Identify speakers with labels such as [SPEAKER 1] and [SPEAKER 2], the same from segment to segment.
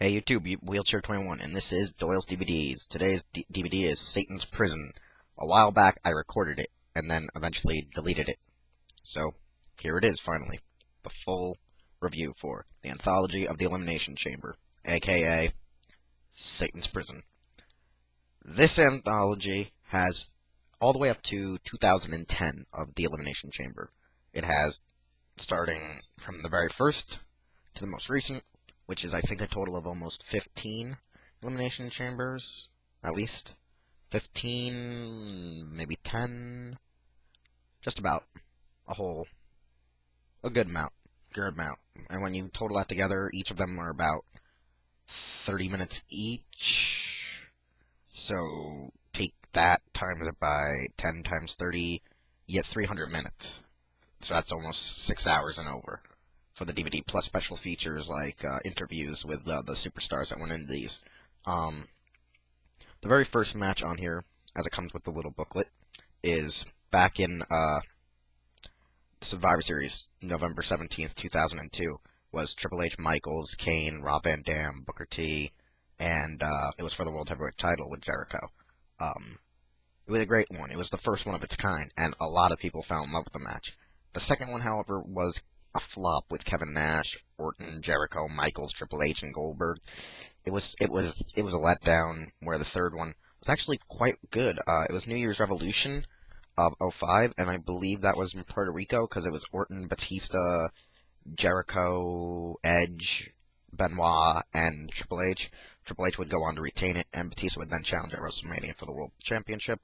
[SPEAKER 1] Hey YouTube, Wheelchair21, and this is Doyle's DVDs. Today's DVD is Satan's Prison. A while back I recorded it, and then eventually deleted it. So, here it is finally. The full review for the Anthology of the Elimination Chamber, aka Satan's Prison. This anthology has all the way up to 2010 of the Elimination Chamber. It has, starting from the very first to the most recent, which is, I think, a total of almost 15 Elimination Chambers, at least 15, maybe 10, just about a good amount, and when you total that together, each of them are about 30 minutes each, so take that, times it by 10 times 30, you get 300 minutes, so that's almost 6 hours and over for the DVD, plus special features like interviews with the superstars that went into these. The very first match on here, as it comes with the little booklet, is back in Survivor Series, November 17th, 2002, was Triple H, Michaels, Kane, Rob Van Dam, Booker T, and it was for the World Heavyweight title with Jericho. It was a great one. It was the first one of its kind, and a lot of people fell in love with the match. The second one, however, was a flop with Kevin Nash, Orton, Jericho, Michaels, Triple H, and Goldberg. It was a letdown, where the third one was actually quite good. It was New Year's Revolution of '05, and I believe that was in Puerto Rico, because it was Orton, Batista, Jericho, Edge, Benoit, and Triple H. Triple H would go on to retain it, and Batista would then challenge at WrestleMania for the World Championship.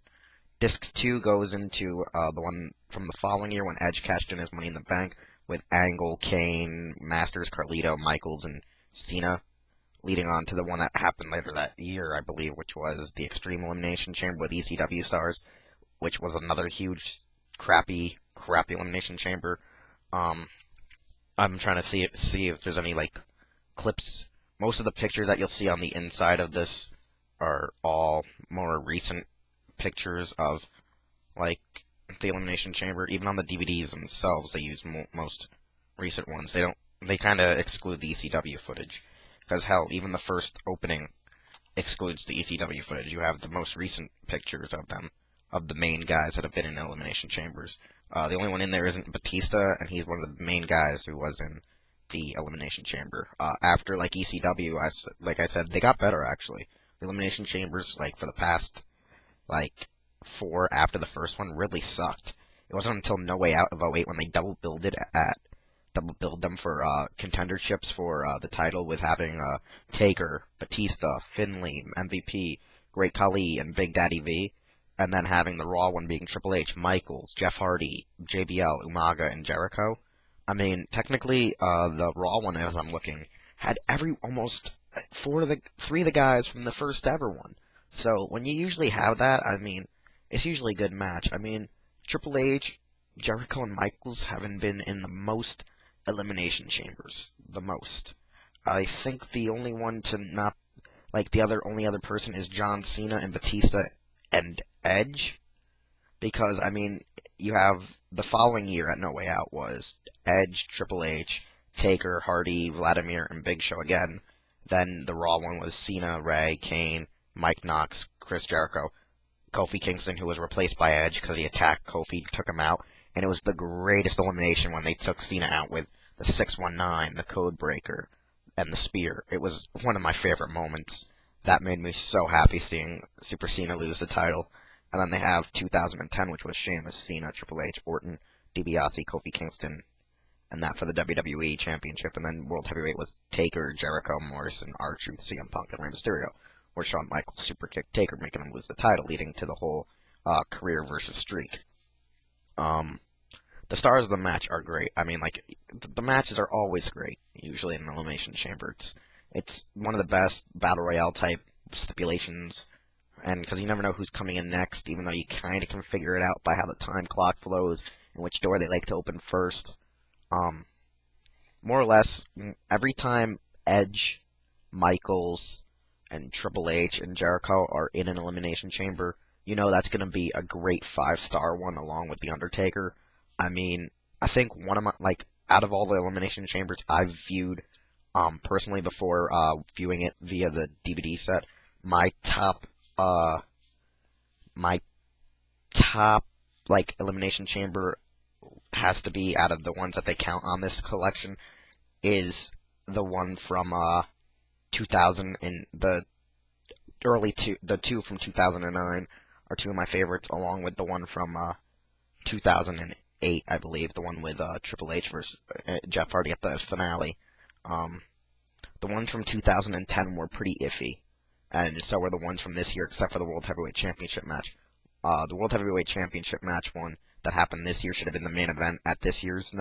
[SPEAKER 1] Disc 2 goes into the one from the following year, when Edge cashed in his Money in the Bank, with Angle, Kane, Masters, Carlito, Michaels, and Cena, leading on to the one that happened later that year, I believe, which was the Extreme Elimination Chamber with ECW stars, which was another huge, crappy Elimination Chamber. I'm trying to see if there's any, clips. Most of the pictures that you'll see on the inside of this are all more recent pictures of, the Elimination Chamber. Even on the DVDs themselves, they use most recent ones. They kind of exclude the ECW footage. Because, hell, even the first opening excludes the ECW footage. You have the most recent pictures of them, of the main guys that have been in Elimination Chambers. The only one in there isn't Batista, and he's one of the main guys who was in the Elimination Chamber. After, ECW, like I said, they got better, actually. The Elimination Chambers, for the past, 4 after the first one really sucked. It wasn't until No Way Out of '08 when they double billed them for contenderships for the title, with having Taker, Batista, Finlay, MVP, Great Khali, and Big Daddy V, and then having the Raw one being Triple H, Michaels, Jeff Hardy, JBL, Umaga, and Jericho. I mean, technically, the Raw one, as I'm looking, had almost 3 of the guys from the first ever one. So when you usually have that, I mean, it's usually a good match. I mean, Triple H, Jericho, and Michaels haven't been in the most Elimination Chambers. The most. I think the only one to not, only other person is John Cena and Batista and Edge. Because, I mean, you have the following year at No Way Out was Edge, Triple H, Taker, Hardy, Vladimir, and Big Show again. Then the Raw one was Cena, Ray, Kane, Mike Knox, Chris Jericho, Kofi Kingston, who was replaced by Edge because he attacked Kofi, took him out, and it was the greatest elimination when they took Cena out with the 619, the Code Breaker, and the Spear. It was one of my favorite moments. That made me so happy seeing Super Cena lose the title. And then they have 2010, which was Sheamus, Cena, Triple H, Orton, DiBiase, Kofi Kingston, and that for the WWE Championship. And then World Heavyweight was Taker, Jericho, Morrison, R-Truth, CM Punk, and Rey Mysterio, where Shawn Michaels super kicked Taker, making him lose the title, leading to the whole career versus streak. The stars of the match are great. I mean, the matches are always great, usually in an Elimination Chamber. It's one of the best Battle Royale type stipulations, and because you never know who's coming in next, even though you kind of can figure it out by how the time clock flows and which door they like to open first. More or less, every time Edge, Michaels, and Triple H and Jericho are in an Elimination Chamber, you know that's going to be a great 5-star one, along with The Undertaker. I mean, I think one of my, out of all the Elimination Chambers I've viewed Personally, before viewing it via the DVD set, my top, uh, my top like Elimination Chamber has to be out of the ones that they count on this collection is the one from 2000 and the two from 2009 are two of my favorites, along with the one from 2008, I believe, the one with Triple H versus Jeff Hardy at the finale. Um, the ones from 2010 were pretty iffy, and so were the ones from this year, except for the World Heavyweight Championship match. The World Heavyweight Championship match one that happened this year should have been the main event at this year's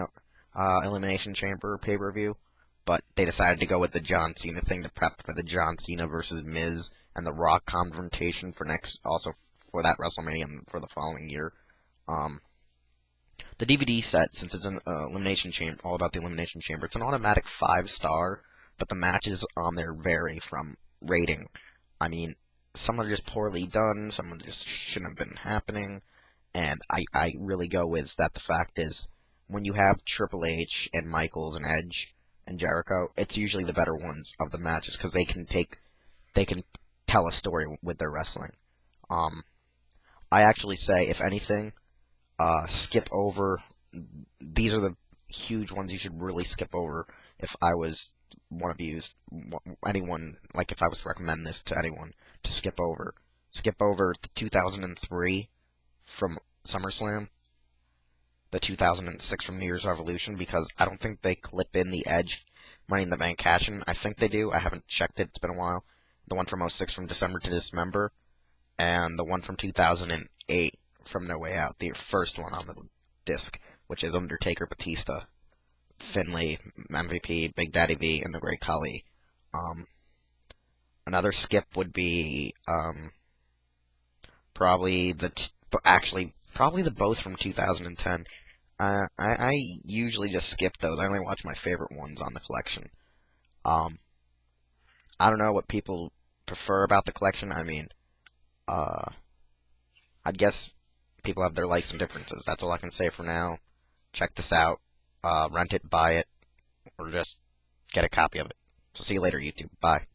[SPEAKER 1] Elimination Chamber pay-per-view, but they decided to go with the John Cena thing to prep for the John Cena versus Miz and the Rock confrontation also for that WrestleMania and for the following year. Um, the DVD set, since it's an Elimination Chamber, all about the Elimination Chamber, it's an automatic 5-star, but the matches on there vary from rating. I mean, some are just poorly done, some just shouldn't have been happening, and I really go with that. The fact is, when you have Triple H and Michaels and Edge and Jericho, it's usually the better ones of the matches because they can tell a story with their wrestling. I actually say, if anything, skip over. These are the huge ones you should really skip over. If I was one of you, anyone, like if I was to recommend this to anyone to skip over the 2003 from SummerSlam, the 2006 from New Year's Revolution, because I don't think they clip in the Edge Money in the Bank cash-in. I think they do. I haven't checked it. It's been a while. The one from '06 from December to Dismember, and the one from 2008 from No Way Out, the first one on the disc, which is Undertaker, Batista, Finlay, MVP, Big Daddy V, and the Great Khali. Another skip would be probably probably the both from 2010. I usually just skip those. I only watch my favorite ones on the collection. I don't know what people prefer about the collection. I mean, I'd guess people have their likes and differences. That's all I can say for now. Check this out. Rent it, buy it, or just get a copy of it. So see you later, YouTube. Bye.